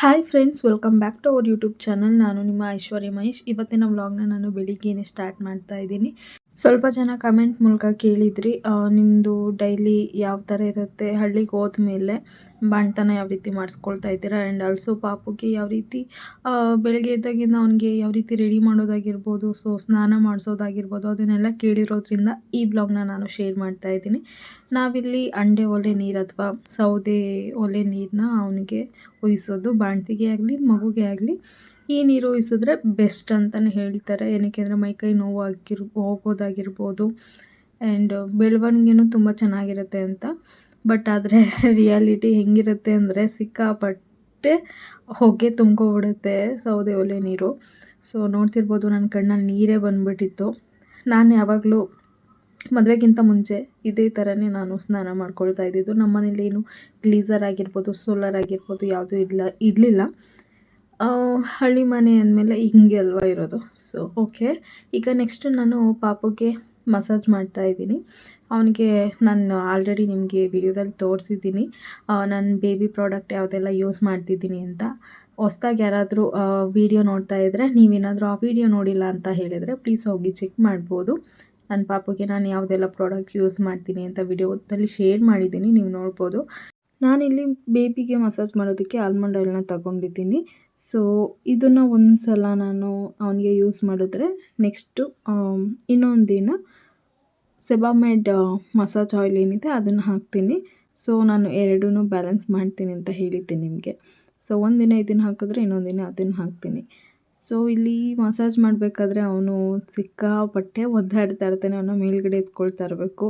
Hi friends, welcome back to our YouTube channel. ನಾನು ನಿಮ್ಮ ಐಶ್ವರ್ಯ ಮಹೇಶ್. ಇವತ್ತಿನ ವ್ಲಾಗ್ನ ನಾನು ಬೆಳಿಗ್ಗೆನೇ ಸ್ಟಾರ್ಟ್ ಮಾಡ್ತಾ ಇದ್ದೀನಿ. ಸ್ವಲ್ಪ ಜನ ಕಮೆಂಟ್ ಮೂಲಕ ಕೇಳಿದ್ರಿ, ನಿಮ್ಮದು ಡೈಲಿ ಯಾವ ಥರ ಇರುತ್ತೆ, ಹಳ್ಳಿಗೆ ಹೋದ್ಮೇಲೆ ಬಾಣ್ತನ ಯಾವ ರೀತಿ ಮಾಡಿಸ್ಕೊಳ್ತಾ ಇದ್ದೀರಾ, ಆ್ಯಂಡ್ ಆಲ್ಸೋ ಪಾಪುಗೆ ಯಾವ ರೀತಿ ಬೆಳಗ್ಗೆ ಎದ್ದಾಗಿಂದ ಅವನಿಗೆ ಯಾವ ರೀತಿ ರೆಡಿ ಮಾಡೋದಾಗಿರ್ಬೋದು, ಸೊ ಸ್ನಾನ ಮಾಡಿಸೋದಾಗಿರ್ಬೋದು, ಅದನ್ನೆಲ್ಲ ಕೇಳಿರೋದ್ರಿಂದ ಈ ವ್ಲಾಗ್ನ ನಾನು ಶೇರ್ ಮಾಡ್ತಾ ಇದ್ದೀನಿ. ನಾವಿಲ್ಲಿ ಅಂಡೆ ಒಲೆ ನೀರು ಅಥವಾ ಸೌದೆ ಒಲೆ ನೀರನ್ನ ಅವನಿಗೆ ಉಯಿಸೋದು, ಬಾಣ್ತಿಗೆ ಆಗಲಿ ಮಗುಗೆ ಆಗಲಿ ಈ ನೀರು ಉಯಿಸಿದ್ರೆ ಬೆಸ್ಟ್ ಅಂತಲೇ ಹೇಳ್ತಾರೆ. ಏನಕ್ಕೆ ಅಂದರೆ ಮೈಕೈ ನೋವು ಹೋಗೋದಾಗಿರ್ಬೋದು, ಆ್ಯಂಡ್ ಬೆಳವಣಿಗೆನೂ ತುಂಬ ಚೆನ್ನಾಗಿರುತ್ತೆ ಅಂತ. ಬಟ್ ಆದರೆ ರಿಯಾಲಿಟಿ ಹೆಂಗಿರುತ್ತೆ ಅಂದರೆ ಸಿಕ್ಕಾಪಟ್ಟೆ ಹೊಗೆ ತುಂಬ್ಕೊಬಿಡುತ್ತೆ ಸೌದೆ ಒಲೆ ನೀರು. ಸೊ ನೋಡ್ತಿರ್ಬೋದು, ನನ್ನ ಕಣ್ಣಲ್ಲಿ ನೀರೇ ಬಂದುಬಿಟ್ಟಿತ್ತು. ನಾನು ಯಾವಾಗಲೂ ಮದುವೆಗಿಂತ ಮುಂಚೆ ಇದೇ ಥರನೇ ನಾನು ಸ್ನಾನ ಮಾಡ್ಕೊಳ್ತಾ ಇದ್ದಿದ್ದು. ನಮ್ಮ ಮನೇಲಿ ಏನು ಗ್ಲೀಸರ್ ಆಗಿರ್ಬೋದು, ಸೋಲಾರ್ ಆಗಿರ್ಬೋದು ಯಾವುದೂ ಇರಲಿಲ್ಲ. ಹಳ್ಳಿ ಮನೆ ಅಂದಮೇಲೆ ಹಿಂಗೆ ಅಲ್ವಾ ಇರೋದು. ಸೊ ಓಕೆ, ಈಗ ನೆಕ್ಸ್ಟ್ ನಾನು ಪಾಪುಗೆ ಮಸಾಜ್ ಮಾಡ್ತಾ ಇದ್ದೀನಿ. ಅವನಿಗೆ ನಾನು ಆಲ್ರೆಡಿ ನಿಮಗೆ ವಿಡಿಯೋದಲ್ಲಿ ತೋರಿಸಿದ್ದೀನಿ ನಾನು ಬೇಬಿ ಪ್ರಾಡಕ್ಟ್ ಯಾವುದೆಲ್ಲ ಯೂಸ್ ಮಾಡ್ತಿದ್ದೀನಿ ಅಂತ. ಹೊಸ್ದಾಗಿ ಯಾರಾದರೂ ವಿಡಿಯೋ ನೋಡ್ತಾ ಇದ್ದರೆ, ನೀವೇನಾದರೂ ಆ ವಿಡಿಯೋ ನೋಡಿಲ್ಲ ಅಂತ ಹೇಳಿದರೆ ಪ್ಲೀಸ್ ಹೋಗಿ ಚೆಕ್ ಮಾಡ್ಬೋದು. ನನ್ನ ಪಾಪುಗೆ ನಾನು ಯಾವುದೆಲ್ಲ ಪ್ರಾಡಕ್ಟ್ ಯೂಸ್ ಮಾಡ್ತೀನಿ ಅಂತ ವಿಡಿಯೋದಲ್ಲಿ ಶೇರ್ ಮಾಡಿದ್ದೀನಿ, ನೀವು ನೋಡ್ಬೋದು. ನಾನಿಲ್ಲಿ ಬೇಬಿಗೆ ಮಸಾಜ್ ಮಾಡೋದಕ್ಕೆ ಆಲ್ಮಂಡ್ ಆಯಿಲ್ನ ತಗೊಂಡಿದ್ದೀನಿ. ಸೊ ಇದನ್ನು ಒಂದು ಸಲ ನಾನು ಅವನಿಗೆ ಯೂಸ್ ಮಾಡಿದ್ರೆ ನೆಕ್ಸ್ಟು ಇನ್ನೊಂದು ದಿನ ಸೆಬಾಮೆಡ್ ಮಸಾಜ್ ಆಯಿಲ್ ಏನಿದೆ ಅದನ್ನು ಹಾಕ್ತೀನಿ. ಸೊ ನಾನು ಎರಡೂ ಬ್ಯಾಲೆನ್ಸ್ ಮಾಡ್ತೀನಿ ಅಂತ ಹೇಳಿದ್ದೀನಿ ನಿಮಗೆ. ಸೊ ಒಂದಿನ ಇದನ್ನು ಹಾಕಿದ್ರೆ ಇನ್ನೊಂದು ದಿನ ಅದನ್ನು ಹಾಕ್ತೀನಿ. ಸೊ ಇಲ್ಲಿ ಮಸಾಜ್ ಮಾಡಬೇಕಾದ್ರೆ ಅವನು ಸಿಕ್ಕಾಪಟ್ಟೆ ಒದ್ದಾಡ್ತಾ ಇರ್ತಾನೆ. ಅವನ್ನ ಮೇಲ್ಗಡೆ ಎತ್ಕೊಳ್ತಾ ಇರಬೇಕು,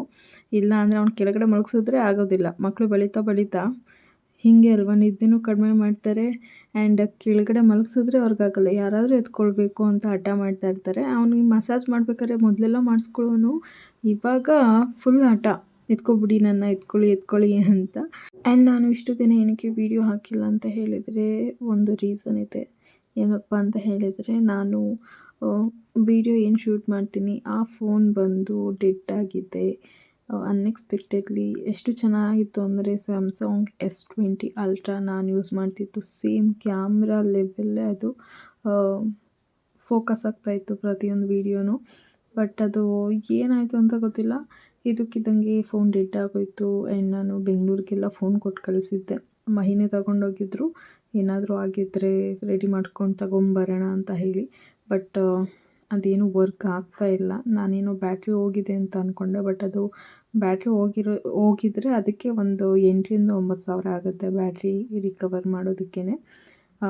ಇಲ್ಲ ಅಂದರೆ ಅವ್ನು ಕೆಳಗಡೆ ಮಲಗಿಸಿದ್ರೆ ಆಗೋದಿಲ್ಲ. ಮಕ್ಕಳು ಬೆಳೀತಾ ಹೀಗೆ ಅಲ್ವಾ, ನಿದ್ದೆನೂ ಕಡಿಮೆ ಮಾಡ್ತಾರೆ, ಆ್ಯಂಡ್ ಕೆಳಗಡೆ ಮಲಗಿಸಿದ್ರೆ ಅವ್ರಿಗಾಗಲ್ಲ, ಯಾರಾದರೂ ಎತ್ಕೊಳ್ಬೇಕು ಅಂತ ಹಠ ಮಾಡ್ತಾ ಇರ್ತಾರೆ. ಅವನಿಗೆ ಮಸಾಜ್ ಮಾಡಬೇಕಾದ್ರೆ ಮೊದಲೆಲ್ಲ ಮಾಡಿಸ್ಕೊಳ್ಳೋನು, ಇವಾಗ ಫುಲ್ ಹಠ, ಎತ್ಕೊಬಿಡಿ ನನ್ನ, ಎತ್ಕೊಳ್ಳಿ ಅಂತ. ಆ್ಯಂಡ್ ನಾನು ಇಷ್ಟು ದಿನ ಏನಕ್ಕೆ ವೀಡಿಯೋ ಹಾಕಿಲ್ಲ ಅಂತ ಹೇಳಿದರೆ ಒಂದು ರೀಸನ್ ಇದೆ. ಏನಪ್ಪ ಅಂತ ಹೇಳಿದರೆ, ನಾನು ವಿಡಿಯೋ ಏನು ಶೂಟ್ ಮಾಡ್ತೀನಿ ಆ ಫೋನ್ ಬಂದು ಡೆಡ್ ಆಗಿದೆ ಅನ್ಎಕ್ಸ್ಪೆಕ್ಟೆಡ್ಲಿ. ಎಷ್ಟು ಚೆನ್ನಾಗಿತ್ತು ಅಂದರೆ ಸ್ಯಾಮ್ಸಂಗ್ S20 ಅಲ್ಟ್ರಾ ನಾನು ಯೂಸ್ ಮಾಡ್ತಿದ್ದು. ಸೇಮ್ ಕ್ಯಾಮ್ರಾ ಲೆವೆಲ್ಲೇ ಅದು ಫೋಕಸ್ ಆಗ್ತಾಯಿತ್ತು ಪ್ರತಿಯೊಂದು ವೀಡಿಯೋನು. ಬಟ್ ಅದು ಏನಾಯಿತು ಅಂತ ಗೊತ್ತಿಲ್ಲ, ಇದಕ್ಕಿದ್ದಂಗೆ ಫೋನ್ ಡೆಡ್ ಆಗೋಯಿತು. ಆ್ಯಂಡ್ ನಾನು ಬೆಂಗಳೂರಿಗೆಲ್ಲ ಫೋನ್ ಕೊಟ್ಟು ಕಳಿಸಿದ್ದೆ. ಮಹಿನೇ ತಗೊಂಡೋಗಿದ್ರು, ಏನಾದರೂ ಆಗಿದ್ದರೆ ರೆಡಿ ಮಾಡ್ಕೊಂಡು ತಗೊಂಬರೋಣ ಅಂತ ಹೇಳಿ. ಬಟ್ ಅದೇನು ವರ್ಕ್ ಆಗ್ತಾಯಿಲ್ಲ. ನಾನೇನೋ ಬ್ಯಾಟ್ರಿ ಹೋಗಿದೆ ಅಂತ ಅಂದ್ಕೊಂಡೆ, ಬಟ್ ಅದು ಬ್ಯಾಟ್ರಿ ಹೋಗಿದ್ರೆ ಅದಕ್ಕೆ ಒಂದು 8,000-9,000 ಸಾವಿರ ಆಗುತ್ತೆ ಬ್ಯಾಟ್ರಿ ರಿಕವರ್ ಮಾಡೋದಕ್ಕೇ.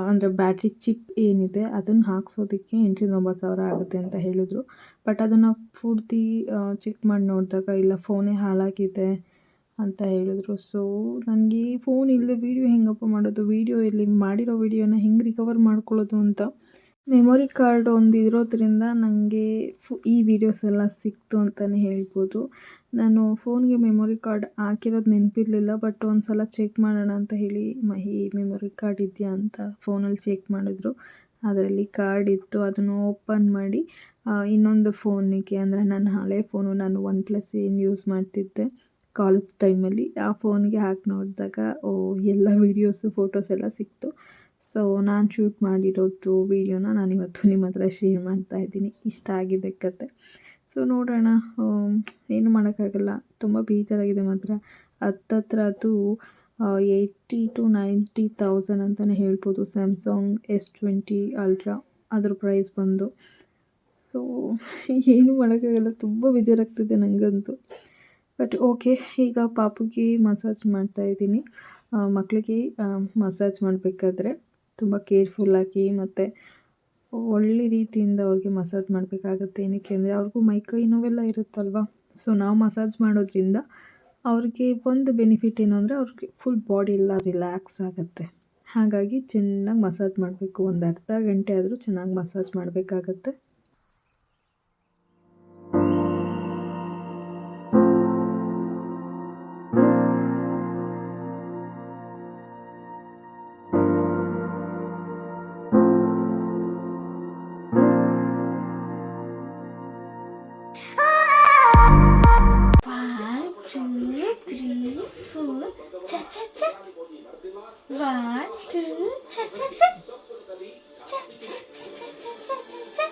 ಅಂದರೆ ಬ್ಯಾಟ್ರಿ ಚಿಪ್ ಏನಿದೆ ಅದನ್ನು ಹಾಕ್ಸೋದಕ್ಕೆ 8,000-9,000 ಸಾವಿರ ಆಗುತ್ತೆ ಅಂತ ಹೇಳಿದ್ರು. ಬಟ್ ಅದನ್ನು ಪೂರ್ತಿ ಚೆಕ್ ಮಾಡಿ ನೋಡಿದಾಗ ಇಲ್ಲ, ಫೋನೇ ಹಾಳಾಗಿದೆ ಅಂತ ಹೇಳಿದ್ರು. ಸೊ ನನಗೆ ಫೋನ್ ಇಲ್ಲದೆ ವೀಡಿಯೋ ಹೆಂಗಪ್ಪ ಮಾಡೋದು, ವೀಡಿಯೋ ಎಲ್ಲಿ ಮಾಡಿರೋ ವೀಡಿಯೋನ ಹೆಂಗೆ ರಿಕವರ್ ಮಾಡ್ಕೊಳ್ಳೋದು ಅಂತ. ಮೆಮೊರಿ ಕಾರ್ಡ್ ಒಂದು ಇರೋದ್ರಿಂದ ನನಗೆ ಈ ವಿಡಿಯೋಸ್ ಎಲ್ಲ ಸಿಕ್ತು ಅಂತಲೇ ಹೇಳ್ಬೋದು. ನಾನು ಫೋನ್ಗೆ ಮೆಮೊರಿ ಕಾರ್ಡ್ ಹಾಕಿರೋದು ನೆನಪಿರಲಿಲ್ಲ, ಬಟ್ ಒಂದು ಸಲ ಚೆಕ್ ಮಾಡೋಣ ಅಂತ ಹೇಳಿ ಮೆಮೊರಿ ಕಾರ್ಡ್ ಇದೆಯಾ ಅಂತ ಫೋನಲ್ಲಿ ಚೆಕ್ ಮಾಡಿದ್ರು. ಅದರಲ್ಲಿ ಕಾರ್ಡ್ ಇತ್ತು. ಅದನ್ನು ಓಪನ್ ಮಾಡಿ ಇನ್ನೊಂದು ಫೋನಿಗೆ, ಅಂದರೆ ನನ್ನ ಹಳೆ ಫೋನು, ನಾನು OnePlus ಏನು ಯೂಸ್ ಮಾಡ್ತಿದ್ದೆ ಕಾಲೇಜ್ ಟೈಮಲ್ಲಿ, ಆ ಫೋನ್ಗೆ ಹಾಕಿ ನೋಡಿದಾಗ ಎಲ್ಲ ವೀಡಿಯೋಸು ಫೋಟೋಸ್ ಎಲ್ಲ ಸಿಕ್ತು. ಸೊ ನಾನು ಶೂಟ್ ಮಾಡಿರೋದು ವೀಡಿಯೋನ ನಾನಿವತ್ತು ನಿಮ್ಮ ಹತ್ರ ಶೇರ್ ಮಾಡ್ತಾಯಿದ್ದೀನಿ. ಇಷ್ಟ ಆಗಿದೆ ಕತೆ. ಸೊ ನೋಡೋಣ, ಏನು ಮಾಡೋಕ್ಕಾಗಲ್ಲ. ತುಂಬ ಬೇಜಾರಾಗಿದೆ ಮಾತ್ರ. ಹತ್ತತ್ರ ಅದು 80,000-90,000 ಅಂತಲೇ ಹೇಳ್ಬೋದು ಸ್ಯಾಮ್ಸಂಗ್ S20 ಅಲ್ಟ್ರಾ, ಅದ್ರ ಪ್ರೈಸ್ ಬಂದು. ಸೊ ಏನು ಮಾಡೋಕ್ಕಾಗಲ್ಲ, ತುಂಬ ಬೇಜಾರಾಗ್ತಿದೆ ನನಗಂತೂ. ಬಟ್ ಓಕೆ, ಈಗ ಪಾಪುಗೆ ಮಸಾಜ್ ಮಾಡ್ತಾಯಿದ್ದೀನಿ. ಮಕ್ಕಳಿಗೆ ಮಸಾಜ್ ಮಾಡಬೇಕಾದ್ರೆ ತುಂಬ ಕೇರ್ಫುಲ್ಲಾಗಿ ಮತ್ತು ಒಳ್ಳೆ ರೀತಿಯಿಂದ ಅವ್ರಿಗೆ ಮಸಾಜ್ ಮಾಡಬೇಕಾಗತ್ತೆ. ಏನಕ್ಕೆ ಅಂದರೆ ಅವ್ರಿಗೂ ಮೈಕೈ ನೋವೆಲ್ಲ ಇರುತ್ತಲ್ವ. ಸೊ ನಾವು ಮಸಾಜ್ ಮಾಡೋದ್ರಿಂದ ಅವ್ರಿಗೆ ಒಂದು ಬೆನಿಫಿಟ್ ಏನು ಅಂದರೆ ಅವ್ರಿಗೆ ಫುಲ್ ಬಾಡಿ ಎಲ್ಲ ರಿಲ್ಯಾಕ್ಸ್ ಆಗುತ್ತೆ. ಹಾಗಾಗಿ ಚೆನ್ನಾಗಿ ಮಸಾಜ್ ಮಾಡಬೇಕು. ಒಂದು ಅರ್ಧ ಗಂಟೆ ಆದರೂ ಚೆನ್ನಾಗಿ ಮಸಾಜ್ ಮಾಡಬೇಕಾಗತ್ತೆ. One, two, cha cha cha. Cha cha cha cha cha cha cha cha.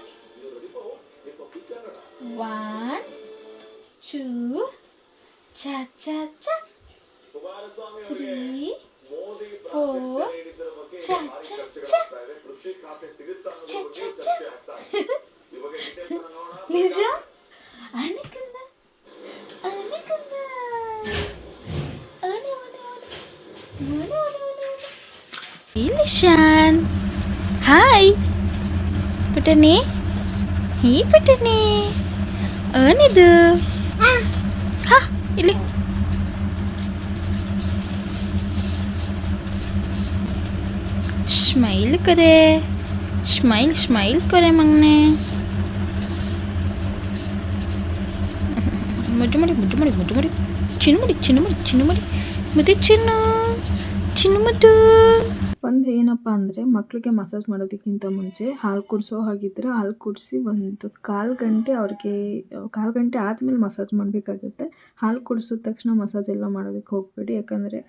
One, two, cha cha cha. Three, four, cha cha cha. Cha cha cha. ನಿಜ ಅನಿಕಂದ ಅನಿಕಂದ ಅನಿ ಮನೆ ಮನೆ ಮನೆ ನಿಶಾನ್ ಹಾಯ್ ಪುಟನಿ ಹೀ ಪುಟನಿ ಅನಿದು ಹಾ ಇಲ್ಲಿ ಸ್ಮೈಲ್ करे ಸ್ಮೈಲ್ ಸ್ಮೈಲ್ करे मंगने ಮುದ್ದು ಮಾಡಿ ಮುದ್ದು ಮಾಡಿ ಮುದ್ದು ಮಾಡಿ ಚಿನ್ನು ಮಾಡಿ ಚಿನ್ನು ಮಾಡಿ ಚಿನ್ನು ಮಾಡಿ ಮತ್ತೆ ಚಿನ್ನು ಚಿನ್ನು ಮುದ್ದು. ಒಂದು ಏನಪ್ಪ ಅಂದರೆ ಮಕ್ಕಳಿಗೆ ಮಸಾಜ್ ಮಾಡೋದಕ್ಕಿಂತ ಮುಂಚೆ ಹಾಲು ಕುಡಿಸೋ ಹಾಗಿದ್ದರೆ ಹಾಲು ಕುಡಿಸಿ ಒಂದು ಕಾಲು ಗಂಟೆ ಆದಮೇಲೆ ಮಸಾಜ್ ಮಾಡಬೇಕಾಗುತ್ತೆ. ಹಾಲು ಕುಡಿಸಿದ ತಕ್ಷಣ ಮಸಾಜ್ ಎಲ್ಲ ಮಾಡೋದಕ್ಕೆ ಹೋಗಬೇಡಿ, ಯಾಕಂದರೆ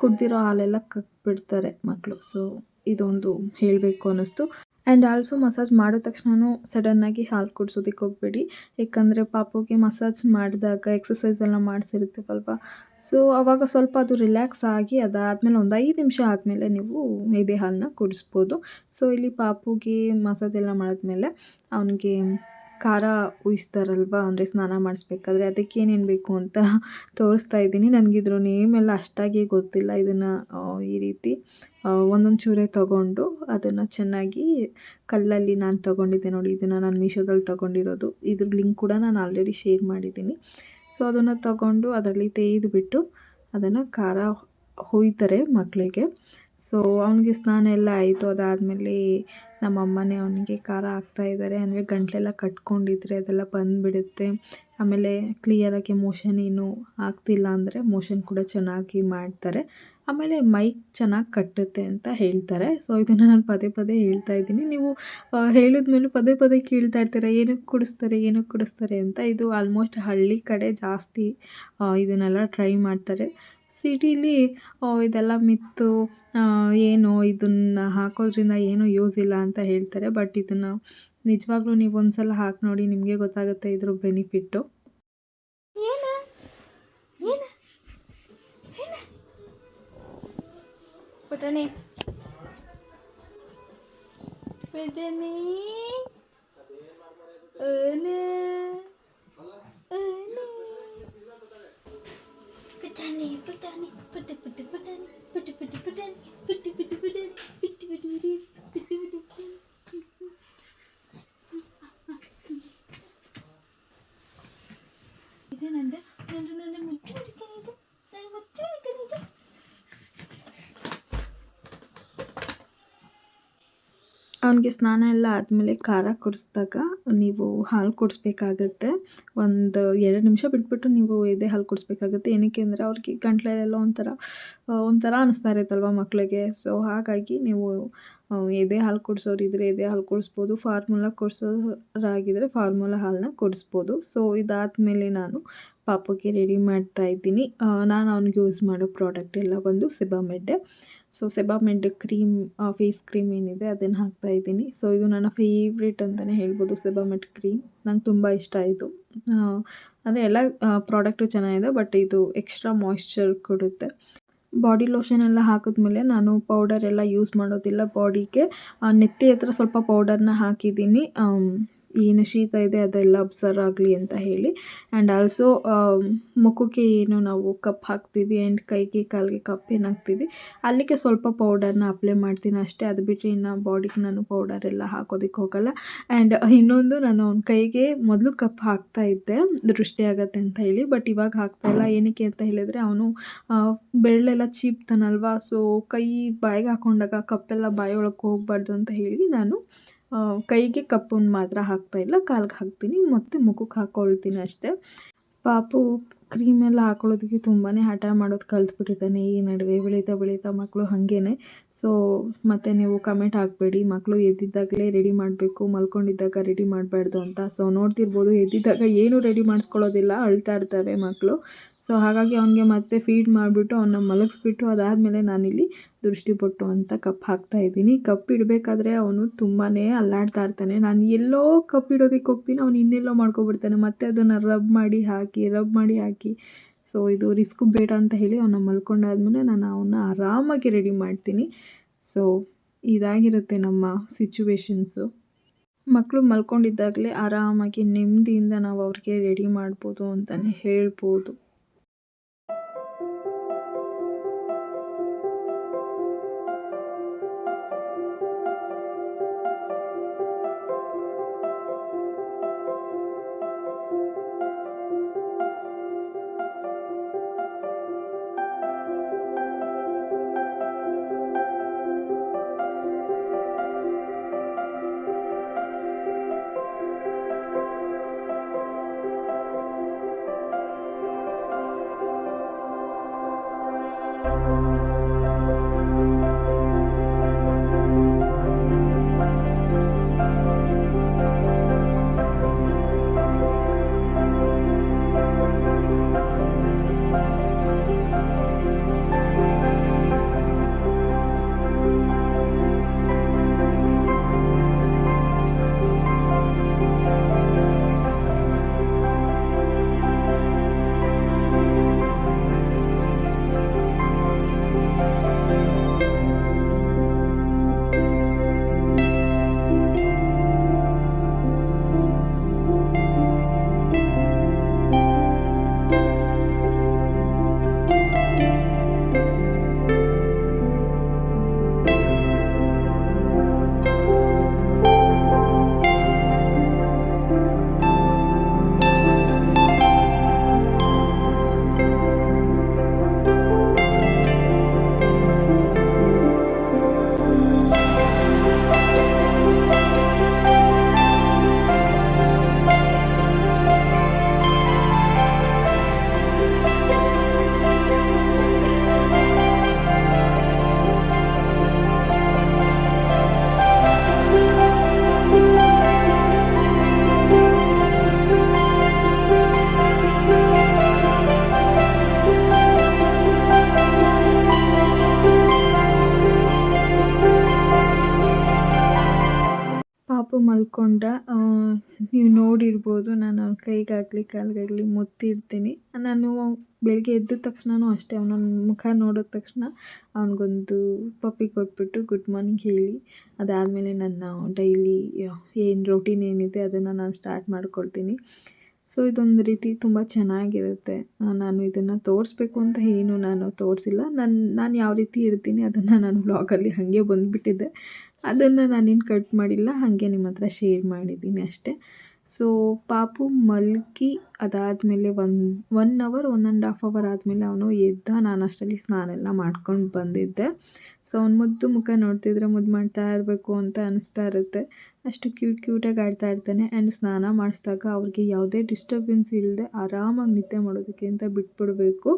ಕುಡ್ದಿರೋ ಹಾಲೆಲ್ಲ ಕಕ್ಬಿಡ್ತಾರೆ ಮಕ್ಕಳು. ಸೊ ಇದೊಂದು ಹೇಳಬೇಕು ಅನ್ನಿಸ್ತು. ಆ್ಯಂಡ್ ಆಲ್ಸೋ ಮಸಾಜ್ ಮಾಡಿದ ತಕ್ಷಣ ಸಡನ್ನಾಗಿ ಹಾಲು ಕುಡಿಸೋದಕ್ಕೆ ಹೋಗಬೇಡಿ, ಯಾಕಂದರೆ ಪಾಪುಗೆ ಮಸಾಜ್ ಮಾಡಿದಾಗ ಎಕ್ಸಸೈಸ್ ಎಲ್ಲ ಮಾಡಿಸಿರ್ತೀವಲ್ವ, ಸೊ ಆವಾಗ ಸ್ವಲ್ಪ ಅದು ರಿಲ್ಯಾಕ್ಸ್ ಆಗಿ ಅದಾದಮೇಲೆ ಒಂದು 5 ನಿಮಿಷ ಆದಮೇಲೆ ನೀವು ಎದೆ ಹಾಲನ್ನ ಕುಡಿಸ್ಬೋದು. ಸೊ ಇಲ್ಲಿ ಪಾಪುಗೆ ಮಸಾಜ್ ಎಲ್ಲ ಮಾಡಿದ್ಮೇಲೆ ಅವನಿಗೆ ಖಾರ ಉಯಿಸ್ತಾರಲ್ವ, ಅಂದರೆ ಸ್ನಾನ ಮಾಡಿಸ್ಬೇಕಾದ್ರೆ ಅದಕ್ಕೆ ಏನೇನು ಬೇಕು ಅಂತ ತೋರಿಸ್ತಾ ಇದ್ದೀನಿ. ನನಗಿದ್ರ ನೇಮೆಲ್ಲ ಅಷ್ಟಾಗಿ ಗೊತ್ತಿಲ್ಲ. ಇದನ್ನು ಈ ರೀತಿ ಒಂದೊಂದು ಚೂರೇ ತೊಗೊಂಡು ಅದನ್ನು ಚೆನ್ನಾಗಿ ಕಲ್ಲಲ್ಲಿ ನಾನು ತೊಗೊಂಡಿದ್ದೆ ನೋಡಿ, ಇದನ್ನು ನಾನು ಮೀಶೋದಲ್ಲಿ ತೊಗೊಂಡಿರೋದು. ಇದ್ರ ಲಿಂಕ್ ಕೂಡ ನಾನು ಆಲ್ರೆಡಿ ಶೇರ್ ಮಾಡಿದ್ದೀನಿ. ಸೊ ಅದನ್ನು ತೊಗೊಂಡು ಅದರಲ್ಲಿ ತೆಗೆದುಬಿಟ್ಟು ಅದನ್ನು ಖಾರ ಹುಯ್ತಾರೆ ಮಕ್ಕಳಿಗೆ. ಸೊ ಅವನಿಗೆ ಸ್ನಾನ ಎಲ್ಲ ಆಯಿತು. ಅದಾದಮೇಲೆ ನಮ್ಮಮ್ಮನೇ ಅವನಿಗೆ ಖಾರ ಹಾಕ್ತಾಯಿದ್ದಾರೆ, ಅಂದರೆ ಗಂಟಲೆಲ್ಲ ಕಟ್ಕೊಂಡಿದ್ರೆ ಅದೆಲ್ಲ ಬಂದುಬಿಡುತ್ತೆ. ಆಮೇಲೆ ಕ್ಲಿಯರಾಗಿ ಮೋಷನ್ ಏನು ಆಗ್ತಿಲ್ಲ ಅಂದರೆ ಮೋಷನ್ ಕೂಡ ಚೆನ್ನಾಗಿ ಮಾಡ್ತಾರೆ. ಆಮೇಲೆ ಮೈ ಚೆನ್ನಾಗಿ ಕಟ್ಟುತ್ತೆ ಅಂತ ಹೇಳ್ತಾರೆ. ಸೊ ಇದನ್ನು ನಾನು ಪದೇ ಪದೇ ಹೇಳ್ತಾ ಇದ್ದೀನಿ. ನೀವು ಹೇಳಿದ್ಮೇಲೂ ಪದೇ ಪದೇ ಕೇಳ್ತಾ ಇರ್ತೀರ, ಏನಕ್ಕೆ ಕುಡಿಸ್ತಾರೆ ಅಂತ. ಇದು ಆಲ್ಮೋಸ್ಟ್ ಹಳ್ಳಿ ಕಡೆ ಜಾಸ್ತಿ ಇದನ್ನೆಲ್ಲ ಟ್ರೈ ಮಾಡ್ತಾರೆ. ಸಿಟೀಲಿ ಇದೆಲ್ಲ ಮಿತ್ತು, ಏನು ಇದನ್ನು ಹಾಕೋದ್ರಿಂದ ಏನೂ ಯೂಸ್ ಇಲ್ಲ ಅಂತ ಹೇಳ್ತಾರೆ. ಬಟ್ ಇದನ್ನು ನಿಜವಾಗ್ಲೂ ನೀವು ಒಂದು ಸಲ ಹಾಕಿ ನೋಡಿ, ನಿಮಗೆ ಗೊತ್ತಾಗುತ್ತೆ ಇದ್ರ ಬೆನಿಫಿಟ್ಟು. ಪುಟನಿ ಪುಟನಿ ಪುಟಾಣಿ ಪುಟಾಣಿ ಪುಟ್ಟಿ ಪುಟ್ಟಿ ಪುಟಾಣಿ ಪುಟ್ಟಿ ಪುಟ್ಟಿ ಪುಟಾಣಿ ಪುಟ್ಟಿ ಪುಟ್ಟಿ ಪುಟಾಣಿ ಪುಟ್ಟಿ ಪುಟ್ಟಿ ಪುಟಾಣಿ ಪುಟ್ಟಿ ಪುಟ್ಟಿ ಇದೆ ನಂದು ನಂದು ನನ್ನ ಮುಚ್ಚು ಹಿಡ್ಕೊಂಡಿದ್ದು, ನನ್ನ ಮುಚ್ಚು ಹಿಡ್ಕೊಂಡಿದ್ದು. ಅವನಿಗೆ ಸ್ನಾನ ಎಲ್ಲ ಆದಮೇಲೆ ಖಾರ ಕುಡಿಸಿದಾಗ ನೀವು ಹಾಲು ಕುಡಿಸ್ಬೇಕಾಗತ್ತೆ. ಒಂದು 2 ನಿಮಿಷ ಬಿಟ್ಬಿಟ್ಟು ನೀವು ಎದೆ ಹಾಲು ಕುಡಿಸ್ಬೇಕಾಗತ್ತೆ. ಏನಕ್ಕೆ ಅಂದರೆ ಅವ್ರಿಗೆ ಗಂಟ್ಲಲ್ಲೆಲ್ಲ ಒಂಥರ ಅನ್ನಿಸ್ತಾ ಇರುತ್ತಲ್ವ ಮಕ್ಕಳಿಗೆ. ಸೊ ಹಾಗಾಗಿ ನೀವು ಎದೆ ಹಾಲು ಕುಡಿಸೋರಿದ್ರೆ ಎದೆ ಹಾಲು ಕುಡಿಸ್ಬೋದು, ಫಾರ್ಮುಲಾ ಕುಡಿಸೋರಾಗಿದ್ದರೆ ಫಾರ್ಮುಲಾ ಹಾಲನ್ನ ಕುಡಿಸ್ಬೋದು. ಸೊ ಇದಾದಮೇಲೆ ನಾನು ಪಾಪುಗೆ ರೆಡಿ ಮಾಡ್ತಾ ಇದ್ದೀನಿ. ನಾನು ಅವ್ನಿಗೆ ಯೂಸ್ ಮಾಡೋ ಪ್ರಾಡಕ್ಟ್ ಎಲ್ಲ ಬಂದು Sebamed. So Sebamed cream, face cream ಏನಿದೆ ಅದನ್ನು ಹಾಕ್ತಾಯಿದ್ದೀನಿ. ಸೊ ಇದು ನನ್ನ ಫೇವ್ರೇಟ್ ಅಂತಲೇ ಹೇಳ್ಬೋದು, ಸೆಬಾಮೆಡ್ ಕ್ರೀಮ್. ನಂಗೆ ತುಂಬ ಇಷ್ಟ ಆಯಿತು. ಅಂದರೆ ಎಲ್ಲ ಪ್ರಾಡಕ್ಟು ಚೆನ್ನಾಗಿದೆ, ಬಟ್ ಇದು ಎಕ್ಸ್ಟ್ರಾ ಮಾಯ್ಶ್ಚರ್ ಕೊಡುತ್ತೆ. ಬಾಡಿ ಲೋಷನ್ ಎಲ್ಲ ಹಾಕಿದ್ಮೇಲೆ ನಾನು ಪೌಡರ್ ಎಲ್ಲ ಯೂಸ್ ಮಾಡೋದಿಲ್ಲ ಬಾಡಿಗೆ. ನೆತ್ತಿ ಹತ್ರ ಸ್ವಲ್ಪ ಪೌಡರ್ನ ಹಾಕಿದ್ದೀನಿ, ಏನು ಶೀತ ಇದೆ ಅದೆಲ್ಲ ಅಬ್ಸರ್ವ್ ಆಗಲಿ ಅಂತ ಹೇಳಿ. ಆ್ಯಂಡ್ ಆಲ್ಸೋ ಮುಖಕ್ಕೆ ಏನು ನಾವು ಕಪ್ ಹಾಕ್ತೀವಿ ಆ್ಯಂಡ್ ಕೈಗೆ ಕಾಲಿಗೆ ಕಪ್ ಏನು ಹಾಕ್ತೀವಿ ಅಲ್ಲಿಗೆ ಸ್ವಲ್ಪ ಪೌಡರ್ನ ಅಪ್ಲೈ ಮಾಡ್ತೀನಿ ಅಷ್ಟೇ. ಅದು ಬಿಟ್ಟರೆ ಇನ್ನು ಬಾಡಿಗೆ ನಾನು ಪೌಡರ್ ಎಲ್ಲ ಹಾಕೋದಕ್ಕೆ ಹೋಗಲ್ಲ. ಆ್ಯಂಡ್ ಇನ್ನೊಂದು, ನಾನು ಅವ್ನ ಕೈಗೆ ಮೊದಲು ಕಪ್ ಹಾಕ್ತಾಯಿದ್ದೆ ದೃಷ್ಟಿ ಆಗುತ್ತೆ ಅಂತ ಹೇಳಿ, ಬಟ್ ಇವಾಗ ಹಾಕ್ತಾಯಿಲ್ಲ. ಏನಕ್ಕೆ ಅಂತ ಹೇಳಿದರೆ ಅವನು ಬೆರಳೆಲ್ಲ ಚೀಪ್ತಾನಲ್ವ, ಸೊ ಕೈ ಬಾಯಿಗೆ ಹಾಕ್ಕೊಂಡಾಗ ಕಪ್ಪೆಲ್ಲ ಬಾಯಿಯೊಳಗೆ ಹೋಗಬಾರ್ದು ಅಂತ ಹೇಳಿ ನಾನು ಕೈಗೆ ಕಪ್ಪನ್ನು ಮಾತ್ರ ಹಾಕ್ತಾಯಿಲ್ಲ, ಕಾಲಿಗೆ ಹಾಕ್ತೀನಿ ಮತ್ತು ಮುಖಕ್ಕೆ ಹಾಕ್ಕೊಳ್ತೀನಿ ಅಷ್ಟೇ. ಪಾಪು ಕ್ರೀಮೆಲ್ಲ ಹಾಕೊಳ್ಳೋದಕ್ಕೆ ತುಂಬಾ ಹಠ ಮಾಡೋದು ಕಲ್ತ್ಬಿಟ್ಟಿದ್ದಾನೆ ಈ ನಡುವೆ. ಬೆಳೀತಾ ಮಕ್ಕಳು ಹಾಗೇನೆ. ಸೊ ಮತ್ತು ನೀವು ಕಮೆಂಟ್ ಹಾಕಬೇಡಿ, ಮಕ್ಕಳು ಎದ್ದಿದ್ದಾಗಲೇ ರೆಡಿ ಮಾಡಬೇಕು, ಮಲ್ಕೊಂಡಿದ್ದಾಗ ರೆಡಿ ಮಾಡಬಾರ್ದು ಅಂತ. ಸೊ ನೋಡ್ತಿರ್ಬೋದು, ಎದ್ದಿದ್ದಾಗ ಏನೂ ರೆಡಿ ಮಾಡಿಸ್ಕೊಳ್ಳೋದಿಲ್ಲ, ಅಳ್ತಾ ಇರ್ತಾರೆ ಮಕ್ಕಳು. ಸೊ ಹಾಗಾಗಿ ಅವನಿಗೆ ಮತ್ತೆ ಫೀಡ್ ಮಾಡಿಬಿಟ್ಟು ಅವನ್ನ ಮಲಗಿಸ್ಬಿಟ್ಟು ಅದಾದಮೇಲೆ ನಾನಿಲ್ಲಿ ದೃಷ್ಟಿ ಬೊಟ್ಟು ಅಂತ ಕಪ್ ಹಾಕ್ತಾಯಿದ್ದೀನಿ. ಕಪ್ ಇಡಬೇಕಾದ್ರೆ ಅವನು ತುಂಬಾ ಅಲ್ಲಾಡ್ತಾ ಇರ್ತಾನೆ. ನಾನು ಎಲ್ಲೋ ಕಪ್ ಇಡೋದಕ್ಕೆ ಹೋಗ್ತೀನಿ, ಅವನು ಇನ್ನೆಲ್ಲೋ ಮಾಡ್ಕೊಬಿಡ್ತಾನೆ. ಮತ್ತೆ ಅದನ್ನು ರಬ್ ಮಾಡಿ ಹಾಕಿ ಸೊ ಇದು ರಿಸ್ಕ್ ಬೇಡ ಅಂತ ಹೇಳಿ ಅವನ್ನ ಮಲ್ಕೊಂಡಾದ್ಮೇಲೆ ನಾನು ಅವನ್ನ ಆರಾಮಾಗಿ ರೆಡಿ ಮಾಡ್ತೀನಿ. ಸೊ ಇದಾಗಿರುತ್ತೆ ನಮ್ಮ ಸಿಚುವೇಶನ್ಸು. ಮಕ್ಕಳು ಮಲ್ಕೊಂಡಿದ್ದಾಗಲೇ ಆರಾಮಾಗಿ ನೆಮ್ಮದಿಯಿಂದ ನಾವು ಅವ್ರಿಗೆ ರೆಡಿ ಮಾಡ್ಬೋದು ಅಂತಲೇ ಹೇಳ್ಬೋದು. ಪಾಪು ಮಲ್ಕೊಂಡ. ನೀವು ನೋಡಿರ್ಬೋದು ನಾನು ಅವ್ನ ಕೈಗಾಗಲಿ ಕಾಲಿಗಾಗಲಿ ಮುತ್ತಿಡ್ತೀನಿ. ನಾನು ಬೆಳಗ್ಗೆ ಎದ್ದ ತಕ್ಷಣವೂ ಅಷ್ಟೇ, ಅವನ ಮುಖ ನೋಡಿದ ತಕ್ಷಣ ಅವನಿಗೊಂದು ಪಪ್ಪಿ ಕೊಟ್ಬಿಟ್ಟು ಗುಡ್ ಮಾರ್ನಿಂಗ್ ಹೇಳಿ ಅದಾದಮೇಲೆ ನನ್ನ ಡೈಲಿ ಏನು ರೊಟೀನ್ ಏನಿದೆ ಅದನ್ನು ನಾನು ಸ್ಟಾರ್ಟ್ ಮಾಡ್ಕೊಳ್ತೀನಿ. ಸೊ ಇದೊಂದು ರೀತಿ ತುಂಬ ಚೆನ್ನಾಗಿರುತ್ತೆ. ನಾನು ಇದನ್ನು ತೋರಿಸ್ಬೇಕು ಅಂತ ಏನು ನಾನು ತೋರಿಸಿಲ್ಲ. ನಾನು ಯಾವ ರೀತಿ ಇರ್ತೀನಿ ಅದನ್ನು ನಾನು ಬ್ಲಾಗಲ್ಲಿ ಹಾಗೆ ಬಂದುಬಿಟ್ಟಿದ್ದೆ. ಅದನ್ನು ನಾನೇನು ಕಟ್ ಮಾಡಿಲ್ಲ, ಹಾಗೆ ನಿಮ್ಮ ಹತ್ರ ಶೇರ್ ಮಾಡಿದ್ದೀನಿ ಅಷ್ಟೇ. ಸೊ ಪಾಪು ಮಲಗಿ ಅದಾದಮೇಲೆ 1 ಅವರ್ 1.5 ಅವರ್ ಆದಮೇಲೆ ಅವನು ಎದ್ದ. ನಾನು ಅಷ್ಟರಲ್ಲಿ ಸ್ನಾನ ಎಲ್ಲ ಮಾಡ್ಕೊಂಡು ಬಂದಿದ್ದೆ. ಸೊ ಅವ್ನು ಮುದ್ದು ಮುಖ ನೋಡ್ತಿದ್ರೆ ಮುದ್ದು ಮಾಡ್ತಾ ಇರಬೇಕು ಅಂತ ಅನಿಸ್ತಾ ಇರುತ್ತೆ. ಅಷ್ಟು ಕ್ಯೂಟಾಗಿ ಆಡ್ತಾ ಇರ್ತಾನೆ. ಆ್ಯಂಡ್ ಸ್ನಾನ ಮಾಡಿಸಿದಾಗ ಅವ್ರಿಗೆ ಯಾವುದೇ ಡಿಸ್ಟರ್ಬೆನ್ಸ್ ಇಲ್ಲದೆ ಆರಾಮಾಗಿ ನಿದ್ದೆ ಮಾಡೋದಕ್ಕೆ ಅಂತ ಬಿಟ್ಬಿಡಬೇಕು.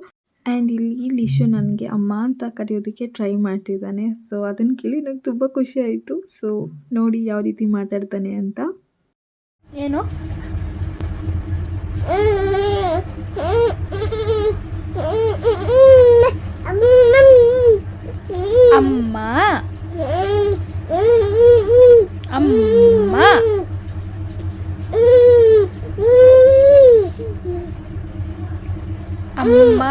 ಆ್ಯಂಡ್ ಇಲ್ಲಿ ಲಿಶು ನನಗೆ ಅಮ್ಮ ಅಂತ ಕರೆಯೋದಕ್ಕೆ ಟ್ರೈ ಮಾಡ್ತಿದ್ದಾನೆ. ಸೊ ಅದನ್ನು ಕೇಳಿ ನಂಗೆ ತುಂಬ ಖುಷಿ ಆಯಿತು. ಸೊ ನೋಡಿ ಯಾವ ರೀತಿ ಮಾತಾಡ್ತಾನೆ ಅಂತ. ಏನು ಅಮ್ಮ ಅಮ್ಮ ಅಮ್ಮ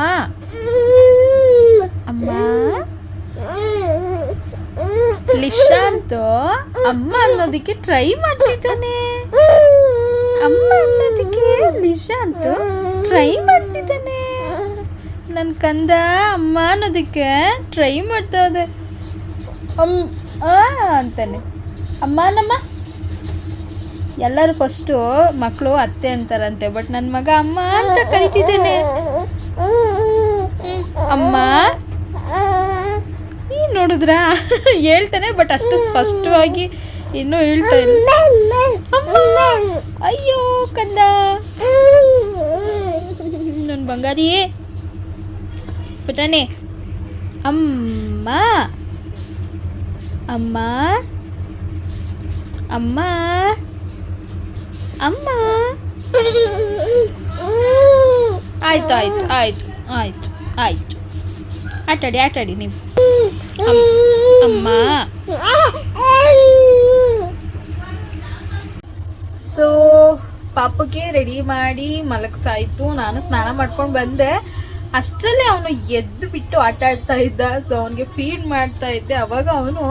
ಅಮ್ಮ ಲಿಶಾಂತ್ ಅಮ್ಮ ಅನ್ನೋದಕ್ಕೆ ಟ್ರೈ ಮಾಡ್ತಿದ್ದಾನೆ. ಅಮ್ಮ ಅನ್ನೋದಕ್ಕೆ ಲಿಶಾಂತ್ ಟ್ರೈ ಮಾಡ್ತಿದ್ದಾನೆ. ನನ್ನ ಕಂದ ಅಮ್ಮ ಅನ್ನೋದಕ್ಕೆ ಟ್ರೈ ಮಾಡ್ತಾ ಇದೆ. ಅಂತಾನೆ ಅಮ್ಮ ನಮ್ಮ. ಎಲ್ಲರೂ ಫಸ್ಟು ಮಕ್ಕಳು ಅತ್ತೆ ಅಂತಾರಂತೆ, ಬಟ್ ನನ್ನ ಮಗ ಅಮ್ಮ ಅಂತ ಕರಿತಿದ್ದಾನೆ. ಅಮ್ಮ ನೋಡಿದ್ರಾ ಹೇಳ್ತಾನೆ, ಬಟ್ ಅಷ್ಟು ಸ್ಪಷ್ಟವಾಗಿ ಇನ್ನೂ ಹೇಳ್ತಾ ಇಲ್ಲ. ಅಯ್ಯೋ ಕಂದ ನನ್ನ ಬಂಗಾರಿಯೇ ಪುಟಾಣಿ. ಅಮ್ಮ ಅಮ್ಮ ಅಮ್ಮ ಅಮ್ಮ ಆಯಿತು ಆಯಿತು ಆಯಿತು ಆಯಿತು ಆಯಿತು ಆಟಾಡಿ ನೀವು ಅಮ್ಮ. ಸೊ ಪಾಪಗೆ ರೆಡಿ ಮಾಡಿ ಮಲಗ್ಸಾಯ್ತು. ನಾನು ಸ್ನಾನ ಮಾಡ್ಕೊಂಡು ಬಂದೆ. ಅಷ್ಟರಲ್ಲಿ ಅವನು ಎದ್ದು ಬಿಟ್ಟು ಆಟ ಆಡ್ತಾ ಇದ್ದ. ಸೊ ಅವನಿಗೆ ಫೀಡ್ ಮಾಡ್ತಾ ಇದ್ದೆ. ಅವಾಗ ಅವನು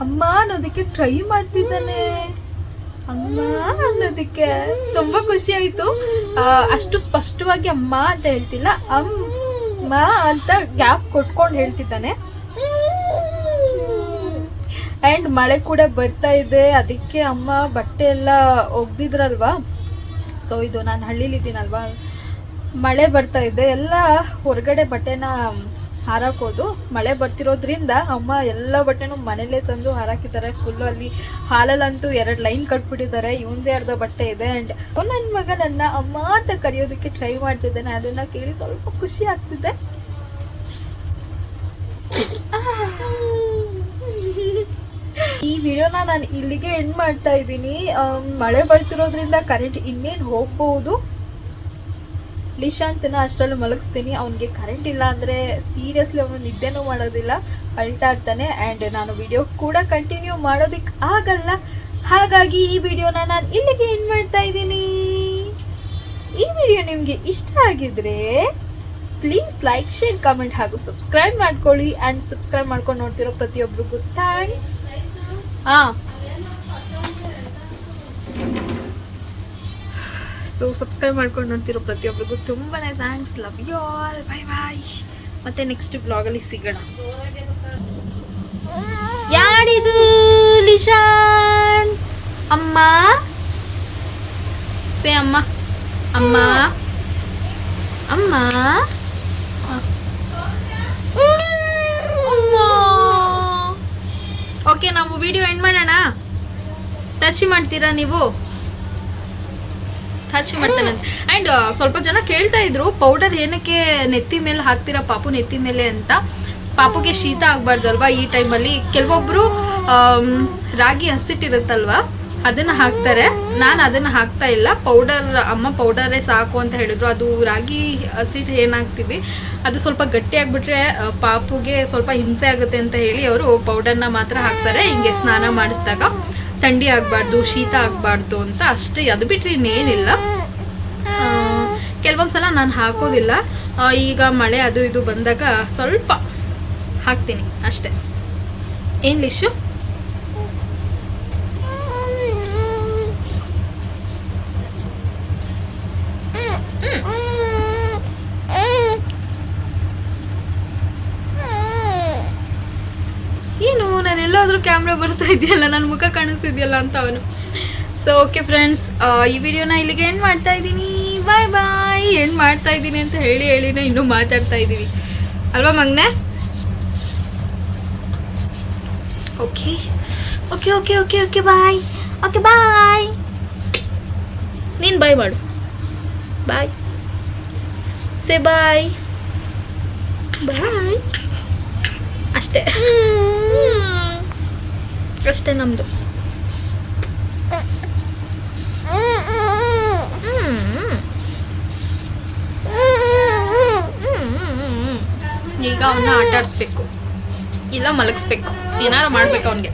ಅಮ್ಮ ಅನ್ನೋದಕ್ಕೆ ಟ್ರೈ ಮಾಡ್ತಿದ್ದಾನೆ. ಅಮ್ಮ ಅನ್ನೋದಕ್ಕೆ ತುಂಬ ಖುಷಿ ಆಯಿತು. ಅಷ್ಟು ಸ್ಪಷ್ಟವಾಗಿ ಅಮ್ಮ ಅಂತ ಹೇಳ್ತಿಲ್ಲ, ಅಮ್ಮ ಅಂತ ಗ್ಯಾಪ್ ಕೊಟ್ಕೊಂಡು ಹೇಳ್ತಿದ್ದಾನೆ. ಆ್ಯಂಡ್ ಮಳೆ ಕೂಡ ಬರ್ತಾ ಇದೆ. ಅದಕ್ಕೆ ಅಮ್ಮ ಬಟ್ಟೆ ಎಲ್ಲ ಒಗ್ದಿದ್ರಲ್ವಾ. ಸೊ ಇದು ನಾನು ಹಳ್ಳಿಲಿದ್ದೀನಲ್ವಾ, ಮಳೆ ಬರ್ತಾ ಇದೆ. ಎಲ್ಲ ಹೊರಗಡೆ ಬಟ್ಟೆನ ಹಾರಾಕೋದು. ಮಳೆ ಬರ್ತಿರೋದ್ರಿಂದ ಅಮ್ಮ ಎಲ್ಲ ಬಟ್ಟೆನೂ ಮನೇಲೇ ತಂದು ಹಾರಾಕಿದ್ದಾರೆ. ಫುಲ್ಲು ಅಲ್ಲಿ ಹಾಲಲ್ಲಂತೂ 2 ಲೈನ್ ಕಟ್ಬಿಟ್ಟಿದ್ದಾರೆ. ಇವಂದೇ ಅರ್ಧ ಬಟ್ಟೆ ಇದೆ. ಆ್ಯಂಡ್ ನನ್ನ ಮಗ ನನ್ನ ಅಮ್ಮ ಅಂತ ಕರೆಯೋದಕ್ಕೆ ಟ್ರೈ ಮಾಡ್ತಿದ್ದಾನೆ. ಅದನ್ನು ಕೇಳಿ ಸ್ವಲ್ಪ ಖುಷಿ ಆಗ್ತಿದೆ. ಈ ವಿಡಿಯೋನ ನಾನು ಇಲ್ಲಿಗೆ ಎಂಡ್ ಮಾಡ್ತಾ ಇದ್ದೀನಿ. ಮಳೆ ಬರ್ತಿರೋದ್ರಿಂದ ಕರೆಂಟ್ ಇನ್ನೇನು ಹೋಗ್ಬೋದು. ಲಿಶಾಂತನ ಅಷ್ಟರಲ್ಲೂ ಮಲಗಿಸ್ತೀನಿ. ಅವನಿಗೆ ಕರೆಂಟ್ ಇಲ್ಲ ಅಂದರೆ ಸೀರಿಯಸ್ಲಿ ಅವನು ನಿದ್ದೆನೂ ಮಾಡೋದಿಲ್ಲ, ಅಳ್ತಾ ಇರ್ತಾನೆ. ಆ್ಯಂಡ್ ನಾನು ವಿಡಿಯೋ ಕೂಡ ಕಂಟಿನ್ಯೂ ಮಾಡೋದಕ್ಕೆ ಆಗಲ್ಲ. ಹಾಗಾಗಿ ಈ ವಿಡಿಯೋನ ನಾನು ಇಲ್ಲಿಗೆ ಎಂಡ್ ಮಾಡ್ತಾ ಇದ್ದೀನಿ. ಈ ವಿಡಿಯೋ ನಿಮಗೆ ಇಷ್ಟ ಆಗಿದ್ರೆ ಪ್ಲೀಸ್ ಲೈಕ್, ಶೇರ್, ಕಮೆಂಟ್ ಹಾಗೂ ಸಬ್ಸ್ಕ್ರೈಬ್ ಮಾಡ್ಕೊಳ್ಳಿ. ಆ್ಯಂಡ್ ಸಬ್ಸ್ಕ್ರೈಬ್ ಮಾಡ್ಕೊಂಡು ನೋಡ್ತಿರೋ ಪ್ರತಿಯೊಬ್ಬರಿಗೂ ಥ್ಯಾಂಕ್ಸ್. ಸೊ ಸಬ್ಸ್ಕ್ರೈಬ್ ಮಾಡ್ಕೊಂಡು ನೋಡ್ತಿರೋ ಪ್ರತಿಯೊಬ್ಬರಿಗೂ ತುಂಬಾ thanks. Love you all. Bye bye. ಮತ್ತೆ ನೆಕ್ಸ್ಟ್ ಬ್ಲಾಗಲ್ಲಿ ಸಿಗೋಣ. ಯಾರಿದು ಲಿಶಾನ್? ಅಮ್ಮ ಸೇ ಅಮ್ಮ. ಅಮ್ಮ ಅಮ್ಮ ಓಕೆ, ನಾವು ವಿಡಿಯೋ ಎಂಡ್ ಮಾಡೋಣ. ಟಚ್ ಮಾಡ್ತೀರಾ ನೀವು? ಟಚ್ ಮಾಡ್ತಾನೆ. ಆ್ಯಂಡ್ ಸ್ವಲ್ಪ ಜನ ಕೇಳ್ತಾ ಇದ್ರು ಪೌಡರ್ ಏನಕ್ಕೆ ನೆತ್ತಿ ಮೇಲೆ ಹಾಕ್ತೀರಾ ಪಾಪು ನೆತ್ತಿ ಮೇಲೆ ಅಂತ. ಪಾಪುಗೆ ಶೀತ ಆಗಬಾರ್ದಲ್ವಾ ಈ ಟೈಮಲ್ಲಿ. ಕೆಲವೊಬ್ಬರು ರಾಗಿ ಹಸಿಟ್ಟಿರುತ್ತಲ್ವ ಅದನ್ನು ಹಾಕ್ತಾರೆ. ನಾನು ಅದನ್ನು ಹಾಕ್ತಾ ಇಲ್ಲ. ಪೌಡರ್ ಅಮ್ಮ ಪೌಡರೇ ಸಾಕು ಅಂತ ಹೇಳಿದ್ರು. ಅದು ರಾಗಿ ಹಸಿಟ್ಟು ಏನಾಗ್ತೀವಿ ಅದು ಸ್ವಲ್ಪ ಗಟ್ಟಿ ಆಗಿಬಿಟ್ರೆ ಪಾಪುಗೆ ಸ್ವಲ್ಪ ಹಿಂಸೆ ಆಗುತ್ತೆ ಅಂತ ಹೇಳಿ ಅವರು ಪೌಡರ್ನ ಮಾತ್ರ ಹಾಕ್ತಾರೆ. ಹಿಂಗೆ ಸ್ನಾನ ಮಾಡಿಸಿದಾಗ ಥಂಡಿ ಆಗಬಾರ್ದು, ಶೀತ ಆಗಬಾರ್ದು ಅಂತ ಅಷ್ಟೇ. ಅದು ಬಿಟ್ಟರೆ ಇನ್ನೇನಿಲ್ಲ. ಕೆಲವೊಂದು ಸಲ ನಾನು ಹಾಕೋದಿಲ್ಲ. ಈಗ ಮಳೆ ಅದು ಇದು ಬಂದಾಗ ಸ್ವಲ್ಪ ಹಾಕ್ತೀನಿ ಅಷ್ಟೇ. ಏನು ಲಿಶು? ಏನು ನಾನು ಎಲ್ಲಾದರೂ ಕ್ಯಾಮ್ರಾ ಬರ್ತಾ ಇದೆಯಲ್ಲ, ನನ್ನ ಮುಖ ಕಾಣಿಸ್ತಿದೆಯಲ್ಲ ಅಂತ ಅವನು. ಸೊ ಓಕೆ ಫ್ರೆಂಡ್ಸ್, ಈ ವಿಡಿಯೋನ ಇಲ್ಲಿಗೆ ಎಂಡ್ ಮಾಡ್ತಾ ಇದ್ದೀನಿ. ಬಾಯ್ ಬಾಯ್. ಎಂಡ್ ಮಾಡ್ತಾ ಇದ್ದೀನಿ ಅಂತ ಹೇಳಿನೇ ಇನ್ನೂ ಮಾತಾಡ್ತಾ ಇದ್ದೀವಿ ಅಲ್ವಾ ಮಗ್ನೆ? Okay okay okay okay okay bye. Okay bye. ನೀನು ಬಾಯ್ ಮಾಡು. ಬಾಯ್. ಸೇ ಬಾಯ್. ಬಾಯ್. ಅಷ್ಟೇ ಅಷ್ಟೇ ನಮ್ಮದು. ಈಗ ಅವನ್ನ ಆಟ ಆಡಿಸ್ಬೇಕು, ಇಲ್ಲ ಮಲಗಿಸ್ಬೇಕು, ಏನಾರು ಮಾಡ್ಬೇಕು ಅವನಿಗೆ.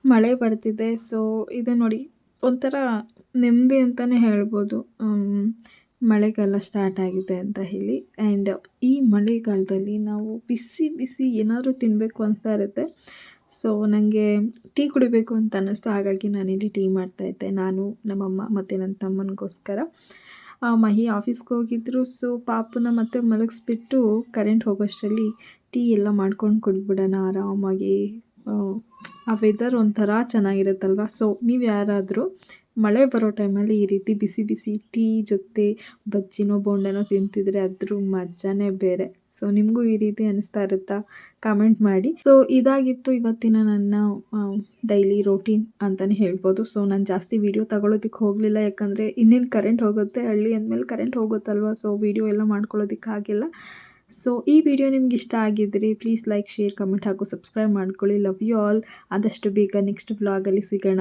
ಮಳೆ ಬರ್ತಿದೆ. ಸೊ ಇದು ನೋಡಿ ಒಂಥರ ನೆಮ್ಮದಿ ಅಂತಲೇ ಹೇಳ್ಬೋದು. ಮಳೆಗಾಲ ಸ್ಟಾರ್ಟ್ ಆಗಿದೆ ಅಂತ ಹೇಳಿ. ಆ್ಯಂಡ್ ಈ ಮಳೆಗಾಲದಲ್ಲಿ ನಾವು ಬಿಸಿ ಬಿಸಿ ಏನಾದರೂ ತಿನ್ನಬೇಕು ಅನಿಸ್ತಾ ಇರುತ್ತೆ. ಸೊ ನನಗೆ ಟೀ ಕುಡಿಬೇಕು ಅಂತ ಅನ್ನಿಸ್ತು. ಹಾಗಾಗಿ ನಾನಿಲ್ಲಿ ಟೀ ಮಾಡ್ತಾಯಿದ್ದೆ, ನಾನು ನಮ್ಮಮ್ಮ ಮತ್ತು ನನ್ನ ತಮ್ಮನಿಗೋಸ್ಕರ. ಮಹಿ ಆಫೀಸ್ಗೆ ಹೋಗಿದ್ರು. ಸೊ ಪಾಪನ ಮತ್ತೆ ಮಲಗಿಸ್ಬಿಟ್ಟು ಕರೆಂಟ್ ಹೋಗೋಷ್ಟರಲ್ಲಿ ಟೀ ಎಲ್ಲ ಮಾಡ್ಕೊಂಡು ಕುಡಿದ್ಬಿಡೋಣ ಆರಾಮಾಗಿ. ಆ ವೆದರ್ ಒಂಥರ ಚೆನ್ನಾಗಿರುತ್ತಲ್ವ. ಸೊ ನೀವು ಯಾರಾದರೂ ಮಳೆ ಬರೋ ಟೈಮಲ್ಲಿ ಈ ರೀತಿ ಬಿಸಿ ಬಿಸಿ ಟೀ ಜೊತೆ ಬಜ್ಜಿನೋ ಬೋಂಡನೋ ತಿಂತಿದ್ರೆ ಅದ್ರ ಮಜಾನೇ ಬೇರೆ. ಸೊ ನಿಮಗೂ ಈ ರೀತಿ ಅನಿಸ್ತಾ ಇರುತ್ತಾ? ಕಾಮೆಂಟ್ ಮಾಡಿ. ಸೊ ಇದಾಗಿತ್ತು ಇವತ್ತಿನ ನನ್ನ ಡೈಲಿ ರೋಟೀನ್ ಅಂತಲೇ ಹೇಳ್ಬೋದು. ಸೊ ನಾನು ಜಾಸ್ತಿ ವೀಡಿಯೋ ತಗೊಳ್ಳೋದಕ್ಕೆ ಹೋಗಲಿಲ್ಲ, ಯಾಕಂದರೆ ಇನ್ನೇನು ಕರೆಂಟ್ ಹೋಗುತ್ತೆ. ಹಳ್ಳಿ ಅಂದಮೇಲೆ ಕರೆಂಟ್ ಹೋಗುತ್ತಲ್ವ. ಸೊ ವೀಡಿಯೋ ಎಲ್ಲ ಮಾಡ್ಕೊಳ್ಳೋದಕ್ಕೆ ಆಗಿಲ್ಲ. ಸೊ ಈ ವಿಡಿಯೋ ನಿಮ್ಗೆ ಇಷ್ಟ ಆಗಿದ್ರೆ ಪ್ಲೀಸ್ ಲೈಕ್, ಶೇರ್, ಕಮೆಂಟ್ ಹಾಗೂ ಸಬ್ಸ್ಕ್ರೈಬ್ ಮಾಡ್ಕೊಳ್ಳಿ. Love you all. ಆದಷ್ಟು ಬೇಗ ನೆಕ್ಸ್ಟ್ ವ್ಲಾಗಲ್ಲಿ ಸಿಗೋಣ.